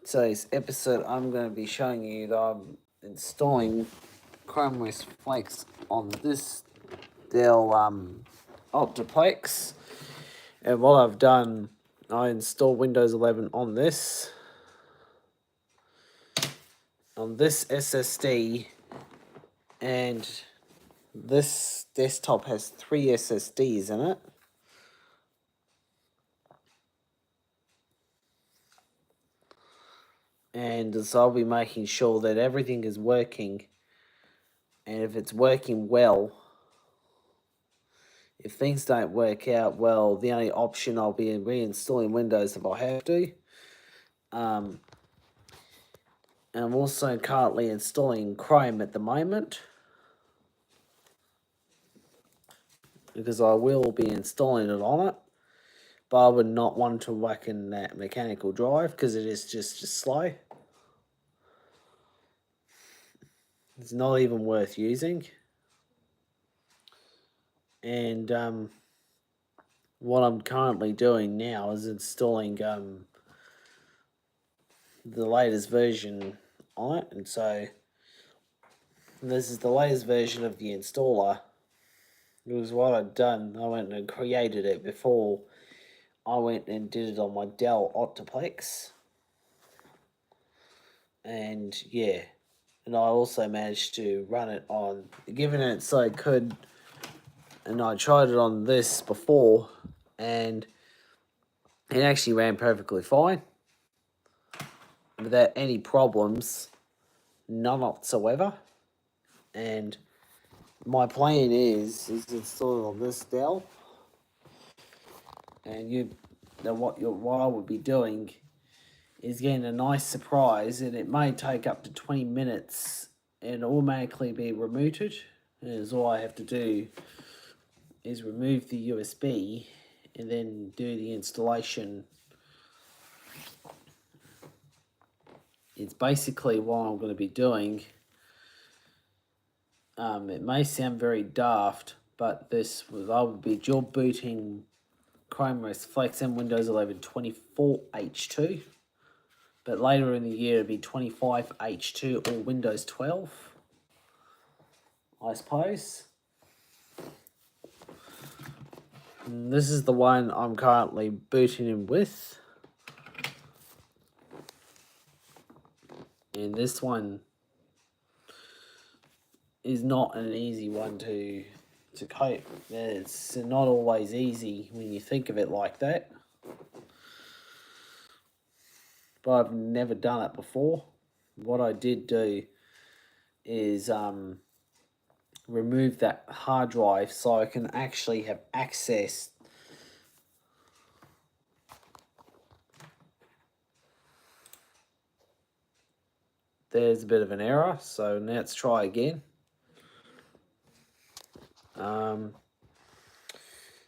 Today's episode, I'm going to be showing you that I'm installing ChromeOS Flex on this Dell Optiplex. And what I've done, I installed Windows 11 on this SSD, and this desktop has 3 SSDs in it. And so I'll be making sure that everything is working, and if it's working well, if things don't work out well, the only option I'll be reinstalling Windows if I have to. And I'm also currently installing Chrome at the moment, because I will be installing it on it, but I would not want to whack in that mechanical drive because it is just slow. It's not even worth using. And what I'm currently doing now is installing the latest version on it, and so this is the latest version of the installer. It was what I'd done. I went and created it before I went and did it on my Dell Optiplex. And yeah, and I also managed to run it on, given it so I could, and I tried it on this before, and it actually ran perfectly fine without any problems, none whatsoever. And my plan is install it on this Dell, and what I would be doing is getting a nice surprise, and it may take up to 20 minutes and automatically be rebooted. And all I have to do is remove the USB and then do the installation. It's basically what I'm going to be doing. It may sound very daft, but I would be dual booting ChromeOS Flex and Windows 11 24H2. But later in the year, it'd be 25H2 or Windows 12, I suppose. And this is the one I'm currently booting in with. And this one is not an easy one to cope. It's not always easy when you think of it like that. But I've never done it before. What I did do is remove that hard drive so I can actually have access . There's a bit of an error, so now let's try again.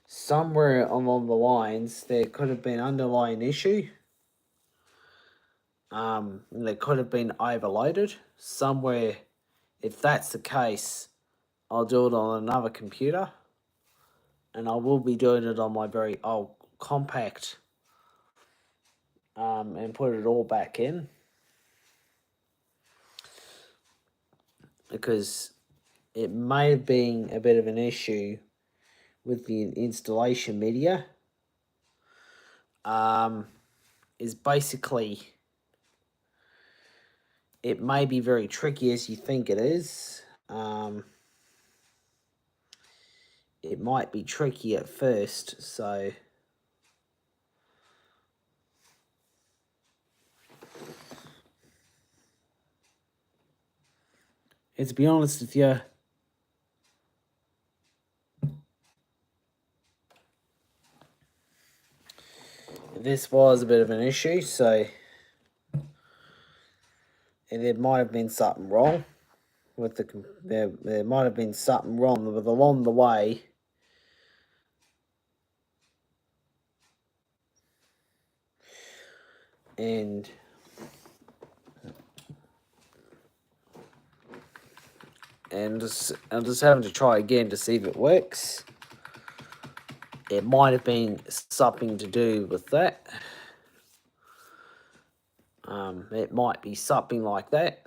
Somewhere along the lines there could have been an underlying issue. They could have been overloaded somewhere. If that's the case, I'll do it on another computer, and I will be doing it on my very old compact, and put it all back in, because it may have been a bit of an issue with the installation media. Is basically, it may be very tricky as you think it is. It might be tricky at first, so to be honest with you, this was a bit of an issue, so there might have been something wrong with there might have been something wrong with along the way. And I'm just having to try again to see if it works. It might have been something to do with that. It might be something like that.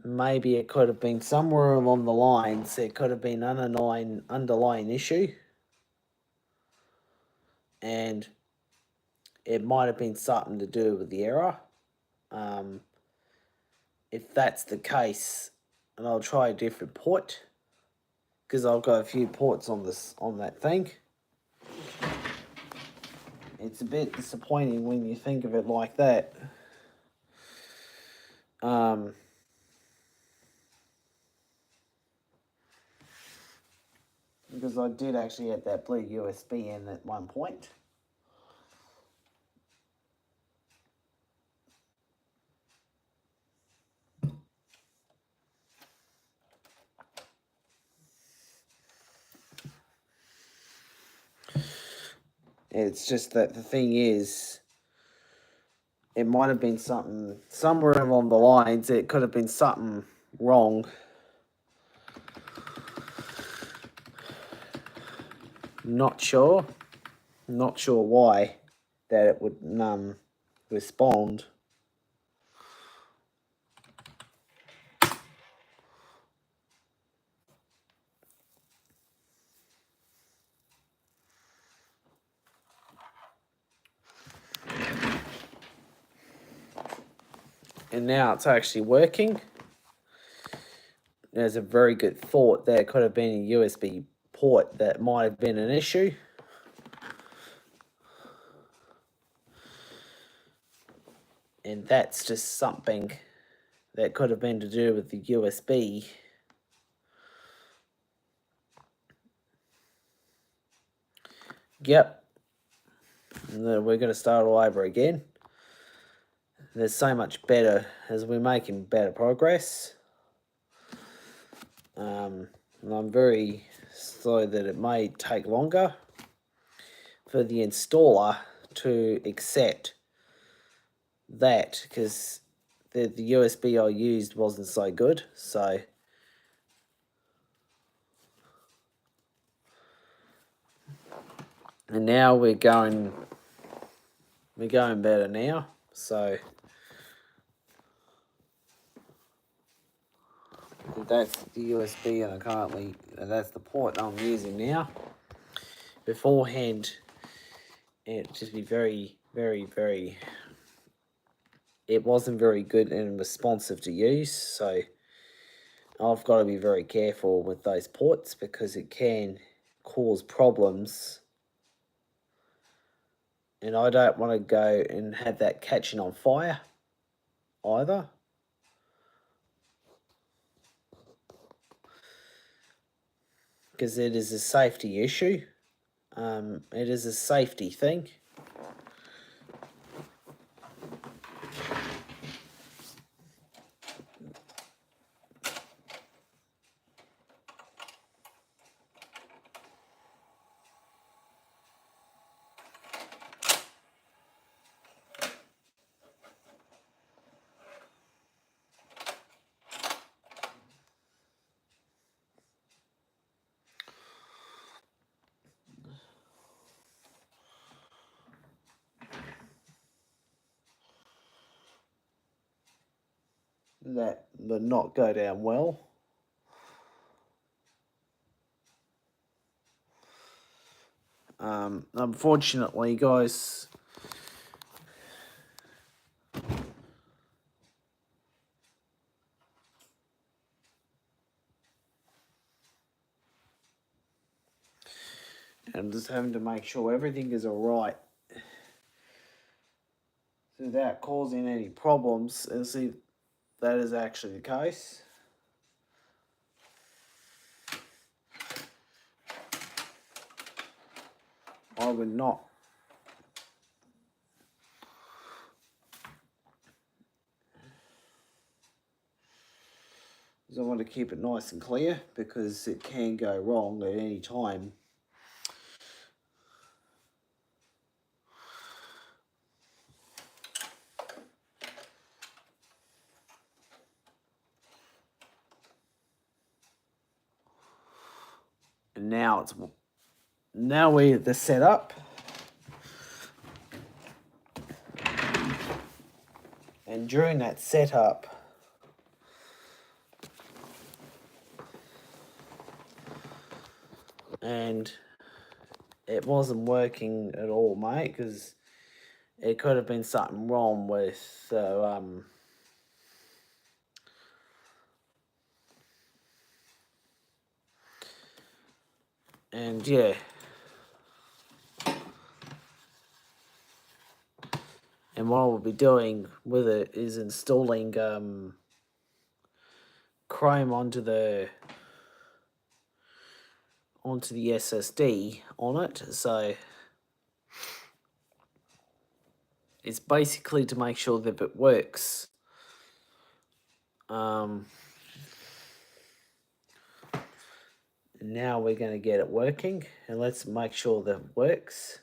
Maybe it could have been somewhere along the lines. There could have been an underlying issue. And it might have been something to do with the error. If that's the case, and I'll try a different port, because I've got a few ports on that thing. It's a bit disappointing when you think of it like that. Because I did actually have that blue USB in at one point. It's just that the thing is, it might have been something, somewhere along the lines, it could have been something wrong. Not sure why that it would respond. And now it's actually working. There's a very good thought there. Could have been a USB port that might have been an issue. And that's just something that could have been to do with the USB. Yep. And then we're going to start all over again. There's so much better as we're making better progress. And I'm very sorry that it may take longer for the installer to accept that, because the USB I used wasn't so good. So and now we're going better now. So that's the USB, and that's the port I'm using now. Beforehand, it just be very, very, very, it wasn't very good and responsive to use. So I've got to be very careful with those ports, because it can cause problems. And I don't want to go and have that catching on fire either. Because it is a safety issue. It is a safety thing. That would not go down well. Unfortunately, guys, I'm just having to make sure everything is alright without causing any problems, and see if that is actually the case. I would not. Because I want to keep it nice and clear, because it can go wrong at any time. And now now we're at the setup. And during that setup, and it wasn't working at all, mate, because it could have been something wrong with and yeah. And what I'll be doing with it is installing Chrome onto the SSD on it. So it's basically to make sure that it works. Now we're going to get it working, and let's make sure that it works.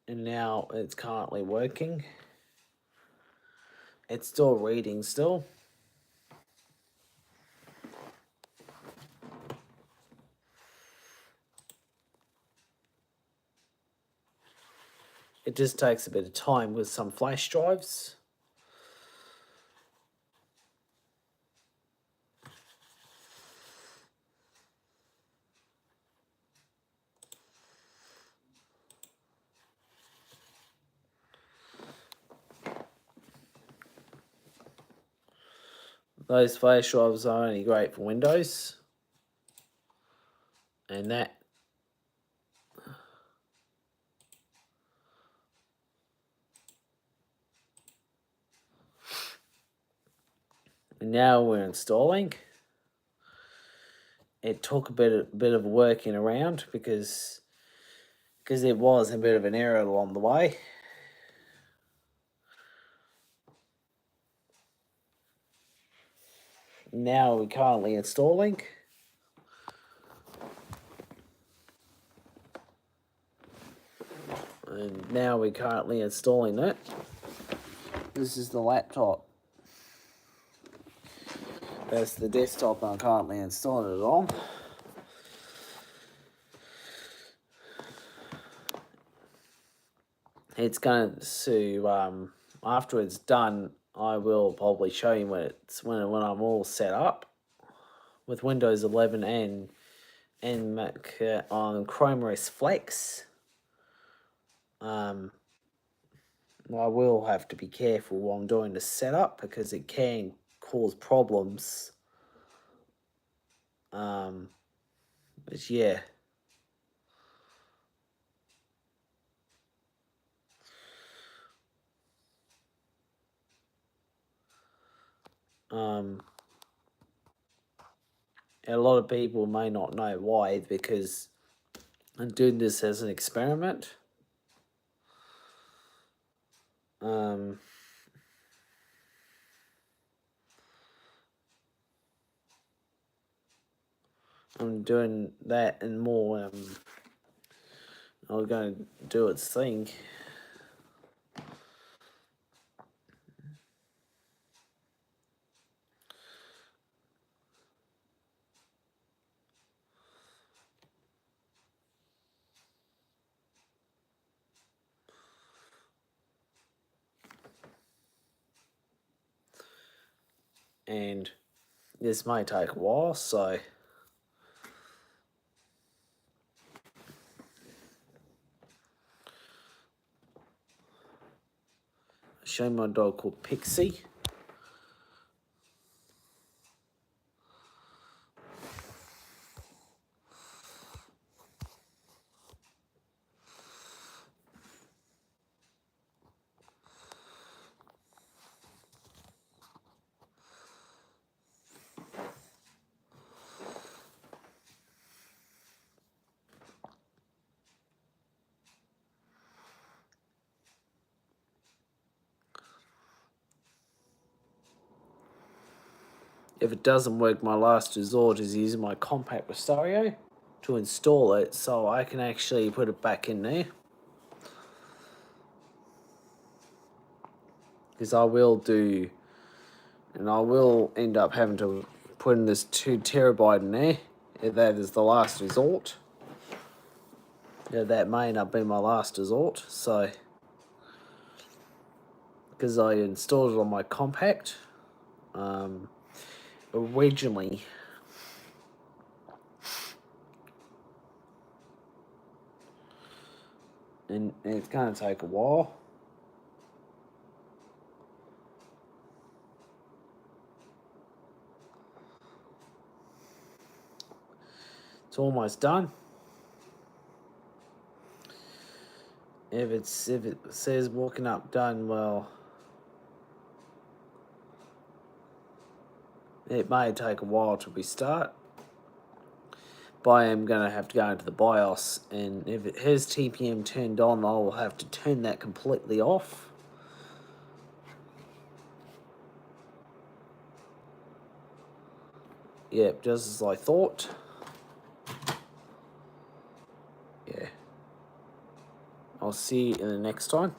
And now it's currently working. It's still reading still. It just takes a bit of time with some flash drives. Those flash drives are only great for Windows. And that now we're installing. It took a bit of working around because there was a bit of an error along the way. Now we're currently installing. And now we're currently installing it. This is the laptop. That's the desktop I'm currently installing it on. It's going to, after it's done, I will probably show you when I'm all set up with Windows 11 and Mac on ChromeOS Flex. I will have to be careful while I'm doing the setup because it can cause problems. But yeah. A lot of people may not know why, because I'm doing this as an experiment. I'm doing that and more. I'm going to do its thing. And this may take a while, so I'll show my dog called Pixie. If it doesn't work, my last resort is using my compact with stereo. to install it, so I can actually put it back in there. Because I will do, and I will end up having to put in this 2 terabyte in there. That is the last resort. Yeah, that may not be my last resort, so because I installed it on my compact originally. And it's going to take a while. It's almost done. If it says walking up done, well, it may take a while to restart. But I am going to have to go into the BIOS, and if it has TPM turned on, I will have to turn that completely off. Yep, just as I thought. Yeah. I'll see you in the next time.